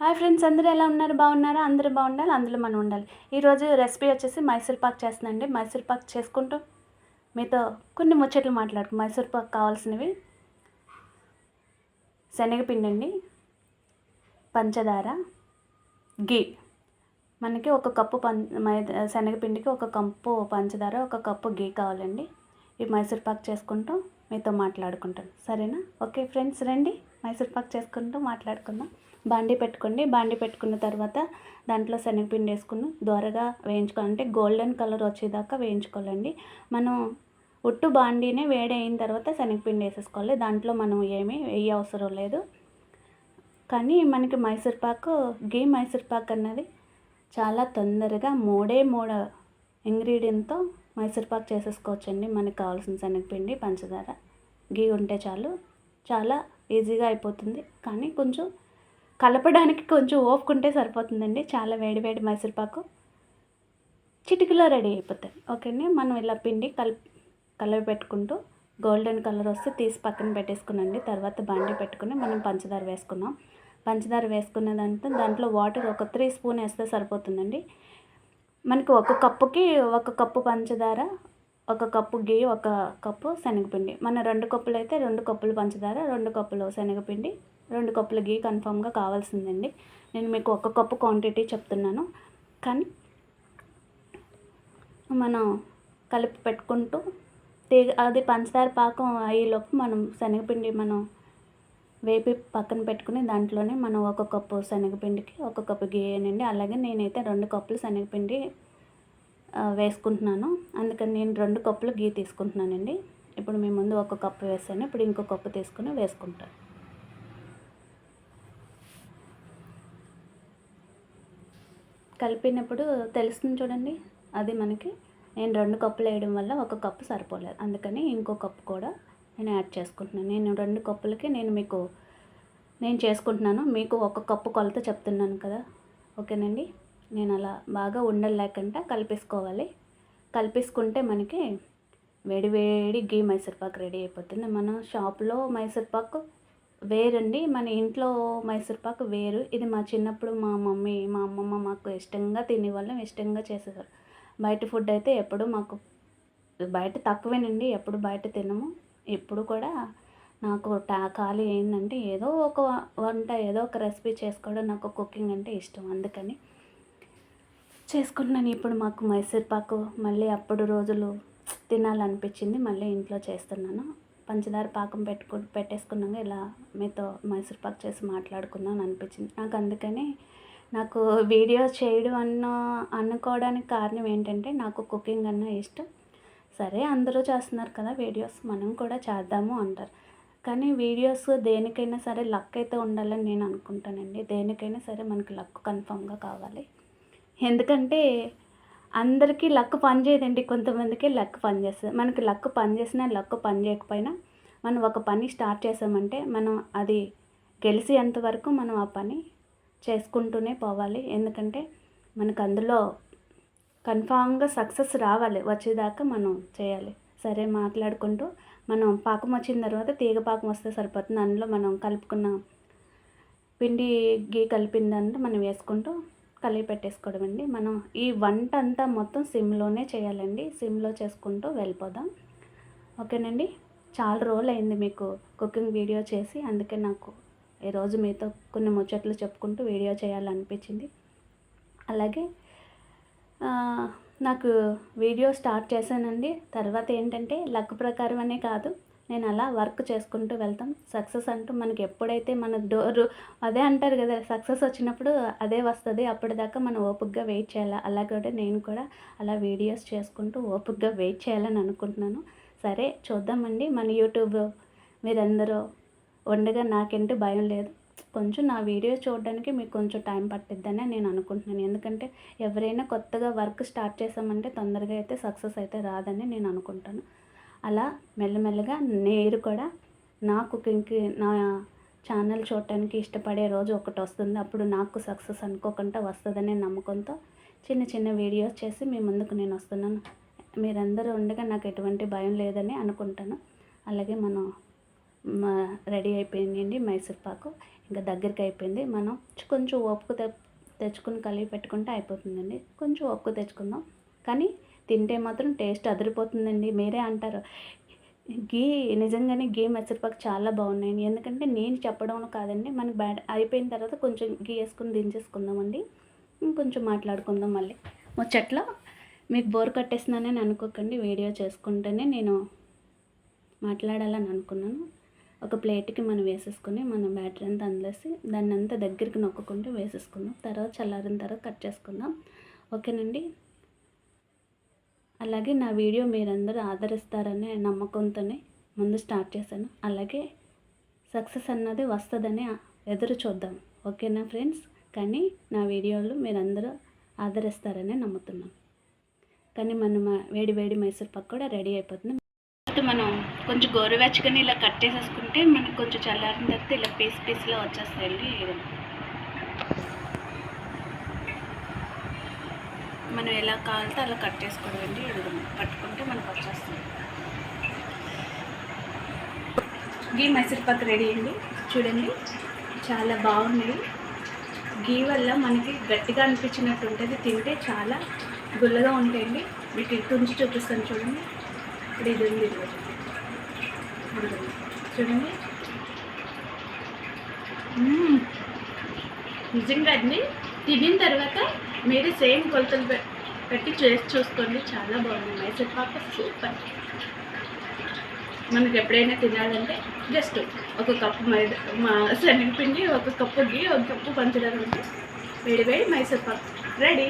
Hi friends, అందరూ ఎలా ఉన్నారు? బాగున్నారా? అందరూ బాగుండాలి, అందులో మనం ఉండాలి. ఈరోజు రెసిపీ వచ్చేసి మైసూర్ పాక్ చేస్తున్నానండి. మైసూర్ పాక్ చేసుకుంటూ మీతో కొన్ని ముచ్చట్లు మాట్లాడుకు. మైసూర్ పాక్ కావాల్సినవి శనగపిండి అండి, పంచదార, గీ. మనకి ఒక కప్పు శనగపిండికి ఒక కప్పు పంచదార, ఒక కప్పు గీ కావాలండి. ఈ మైసూర్ పాక్ చేసుకుంటూ మీతో మాట్లాడుకుంటాను, సరేనా? ఓకే ఫ్రెండ్స్, రండి మైసూర్ పాక్ చేసుకుంటూ మాట్లాడుకుందాం. బాండీ పెట్టుకోండి. బాండీ పెట్టుకున్న తర్వాత దాంట్లో శనగపిండి వేసుకుని దోరగా వేయించుకోవాలంటే గోల్డెన్ కలర్ వచ్చేదాకా వేయించుకోవాలండి. మనం ఉట్టు బాండీనే వేడి అయిన తర్వాత శనగపిండి వేసేసుకోవాలి. దాంట్లో మనం ఏమీ వేయ అవసరం లేదు. కానీ మనకి గీ మైసూర్ పాక్ అన్నది చాలా తొందరగా మూడు ఇంగ్రీడియంట్తో మైసూర్ పాక్ చేసేసుకోవచ్చండి. మనకు కావాల్సిన శనగపిండి, పంచదార, గీ ఉంటే చాలు, చాలా ఈజీగా అయిపోతుంది. కానీ కొంచెం కలపడానికి కొంచెం ఓపుకుంటే సరిపోతుందండి. చాలా వేడి వేడి మైసూర్పాకు చిటికలో రెడీ అయిపోతుంది. ఓకేనే, మనం ఇలా పిండి కలిపి పెట్టుకుంటూ గోల్డెన్ కలర్ వస్తే తీసి పక్కన పెట్టేసుకునండి. తర్వాత బాండీ పెట్టుకుని మనం పంచదార వేసుకున్నాం. పంచదార వేసుకున్న దాంట్లో వాటర్ ఒక 3 స్పూన్ వేస్తే సరిపోతుందండి. మనకి ఒక కప్పుకి 1 కప్పు పంచదార, 1 కప్పు గీ, 1 కప్పు శనగపిండి. మన 2 కప్పులు అయితే 2 కప్పులు పంచదార, 2 కప్పులు శనగపిండి, 2 కప్పుల గీ కన్ఫామ్గా కావాల్సిందండి. నేను మీకు 1 కప్పు క్వాంటిటీ చెప్తున్నాను. కానీ మనం కలిపి పెట్టుకుంటూ అది పంచదార పాకం అయ్యేలోపు మనం శనగపిండి వేపి పక్కన పెట్టుకుని దాంట్లోనే మనం 1 కప్పు శనగపిండికి 1 కప్పు గీ వేయనండి. అలాగే నేనైతే 2 కప్పులు శనగపిండి వేసుకుంటున్నాను. అందుకని నేను 2 కప్పులు గీ తీసుకుంటున్నానండి. ఇప్పుడు మీ ముందు 1 కప్పు వేసాను. ఇప్పుడు ఇంకో కప్పు తీసుకుని వేసుకుంటాను. కలిపినప్పుడు తెలుస్తుంది చూడండి. అది మనకి నేను 2 కప్పులు వేయడం వల్ల 1 కప్పు సరిపోలేదు. అందుకని ఇంకో కప్పు కూడా నేను యాడ్ చేసుకుంటున్నాను. నేను 2 కప్పులకి నేను చేసుకుంటున్నాను. మీకు 1 కప్పు కొలత చెప్తున్నాను కదా. ఓకేనండి. నేను అలా బాగా ఉండలు లేకుండా కలిపేసుకోవాలి. కలిపేసుకుంటే మనకి వేడి వేడి గీ మైసూర్పాకు రెడీ అయిపోతుంది. మనం షాప్లో మైసూర్పాకు వేరండి, మన ఇంట్లో మైసూర్పాకు వేరు. ఇది మా చిన్నప్పుడు మా మమ్మీ, మా అమ్మమ్మ మాకు ఇష్టంగా తినేవాళ్ళం, ఇష్టంగా చేసేవారు. బయట ఫుడ్ అయితే ఎప్పుడు మాకు బయట తక్కువేనండి, ఎప్పుడు బయట తినము. ఎప్పుడు కూడా నాకు ఖాళీ ఏంటంటే ఏదో ఒక వంట, ఏదో ఒక రెసిపీ చేసుకోవడం, నాకు కుకింగ్ అంటే ఇష్టం. అందుకని చేసుకుంటున్నాను. ఇప్పుడు మాకు మైసూర్పాకు మళ్ళీ అప్పుడు రోజులు తినాలనిపించింది, మళ్ళీ ఇంట్లో చేస్తున్నాను. పంచదార పాకం పెట్టేసుకున్నాక ఇలా మీతో మైసూర్పాకు చేసి మాట్లాడుకుందాం అనిపించింది నాకు. అందుకని నాకు వీడియో చేయడం అనుకోవడానికి కారణం ఏంటంటే నాకు కుకింగ్ అన్న ఇష్టం. సరే, అందరూ చేస్తున్నారు కదా వీడియోస్, మనం కూడా చేద్దాము అంటారు. కానీ వీడియోస్ దేనికైనా సరే లక్ అయితే ఉండాలని నేను అనుకుంటానండి. దేనికైనా సరే మనకి లక్ కన్ఫామ్గా కావాలి. ఎందుకంటే అందరికీ లక్ పని చేయదండి, కొంతమందికి లక్ పని చేస్తుంది. మనకి లక్ పని చేసినా, లక్ పని చేయకపోయినా మనం ఒక పని స్టార్ట్ చేసామంటే మనం అది గెలిచేంత వరకు మనం ఆ పని చేసుకుంటూనే పోవాలి. ఎందుకంటే మనకు అందులో కన్ఫామ్గా సక్సెస్ రావాలి, వచ్చేదాకా మనం చేయాలి. సరే, మాట్లాడుకుంటూ మనం పాకం వచ్చిన తర్వాత తీగ పాకం వస్తే సరిపోతుంది. అందులో మనం కలుపుకున్న పిండి గీ కలిపిన దాంట్లో మనం వేసుకుంటూ కలిపి పెట్టేసుకోవడం అండి. మనం ఈ వంట అంతా మొత్తం సిమ్లోనే చేయాలండి. సిమ్లో చేసుకుంటూ వెళ్ళిపోదాం. ఓకేనండి. చాలా రోజులు అయింది మీకు కుకింగ్ వీడియో చేసి, అందుకే నాకు ఈరోజు మీతో కొన్ని ముచ్చట్లు చెప్పుకుంటూ వీడియో చేయాలనిపించింది. అలాగే నాకు వీడియో స్టార్ట్ చేశానండి. తర్వాత ఏంటంటే లక్ ప్రకారం అనే కాదు, నేను అలా వర్క్ చేసుకుంటూ వెళ్తాం. సక్సెస్ అంటూ మనకి ఎప్పుడైతే మన డోరు అదే అంటారు కదా, సక్సెస్ వచ్చినప్పుడు అదే వస్తుంది, అప్పటిదాకా మనం ఓపికగా వెయిట్ చేయాలి. అలాగే నేను కూడా అలా వీడియోస్ చేసుకుంటూ ఓపికగా వెయిట్ చేయాలని అనుకుంటున్నాను. సరే, చూద్దామండి. మన యూట్యూబ్ మీరందరూ ఉండగా నాకేంటూ భయం లేదు. కొంచెం నా వీడియో చూడడానికి మీకు కొంచెం టైం పట్టిద్దని నేను అనుకుంటున్నాను. ఎందుకంటే ఎవరైనా కొత్తగా వర్క్ స్టార్ట్ చేసామంటే తొందరగా అయితే సక్సెస్ అయితే రాదని నేను అనుకుంటాను. అలా మెల్లమెల్లగా మీరు కూడా నా కుకింగ్కి, నా ఛానల్ చూడటానికి ఇష్టపడే రోజు ఒకటి వస్తుంది. అప్పుడు నాకు సక్సెస్ అనుకోకుండా వస్తుందనే నమ్మకంతో చిన్న చిన్న వీడియోస్ చేసి మీ ముందుకు నేను వస్తున్నాను. మీరందరూ ఉండగా నాకు ఎటువంటి భయం లేదని అనుకుంటాను. అలాగే రెడీ అయిపోయిందండి మైసూర్పాకు. ఇంకా దగ్గరికి అయిపోయింది. మనం కొంచెం ఓపిక తెచ్చుకొని కలిపి పెట్టుకుంటే అయిపోతుందండి. కొంచెం ఓపిక తెచ్చుకుందాం. కానీ తింటే మాత్రం టేస్ట్ అదిరిపోతుందండి. మీరే అంటారు గీ నిజంగానే గీ మైసూర్పాక్ చాలా బాగున్నాయండి. ఎందుకంటే నేను చెప్పడం కాదండి, మనకి అయిపోయిన తర్వాత కొంచెం గీ వేసుకుని దించేసుకుందామండి. ఇంకొంచెం మాట్లాడుకుందాం మళ్ళీ ముచ్చట్లో. మీకు బోర్ కట్టేస్తున్నానని అనుకోకండి, వీడియో చేసుకుంటేనే నేను మాట్లాడాలని అనుకున్నాను. ఒక ప్లేట్కి మనం వేసేసుకొని మన బ్యాటర్ అంతా అందులేసి దాన్ని అంతా దగ్గరికి నొక్కుంటూ వేసేసుకుందాం. తర్వాత చల్లారిన తర్వాత కట్ చేసుకుందాం. ఓకేనండి. అలాగే నా వీడియో మీరందరూ ఆదరిస్తారనే నమ్మకంతోనే ముందు స్టార్ట్ చేశాను. అలాగే సక్సెస్ అన్నది వస్తుందని ఎదురు చూద్దాం. ఓకేనా ఫ్రెండ్స్? కానీ నా వీడియోలు మీరందరూ ఆదరిస్తారని నమ్ముతున్నాను. కానీ మనం వేడి వేడి మైసూర్పాక్ కూడా రెడీ అయిపోతుంది. మనం కొంచెం గోరువెచ్చగానే ఇలా కట్ చేసేసుకుంటే మనకు కొంచెం చల్లారిన తర్వాత ఇలా పీస్లో వచ్చేస్తాయండి. మనం ఎలా కావాలంటే అలా కట్ చేసుకోవడండి. ఇది పట్టుకుంటే మనకు వచ్చేస్తుంది. గీ మైసూర్పాక్ రెడీ అండి. చూడండి చాలా బాగున్నాయి. గీ వల్ల మనకి గట్టిగా అనిపించినట్టు ఉంటుంది, తింటే చాలా గుల్లగా ఉంటాయండి. మీకు ఇటుంచి చూపిస్తాను చూడండి. ఇప్పుడు ఇది ఉంది, చూడండి. నిజంగా అండి, తినిన తర్వాత మీరు సేమ్ కొలతలు పెట్టి చేసి చూసుకోండి. చాలా బాగుంది మైసూర్పాక్, సూపర్. మనకి ఎప్పుడైనా తినాలంటే జస్ట్ ఒక కప్పు శనగపిండి, ఒక కప్పు గీ, ఒక కప్పు పంచదార ఉంటే వేడి వేడి మైసూర్పాక్ రెడీ.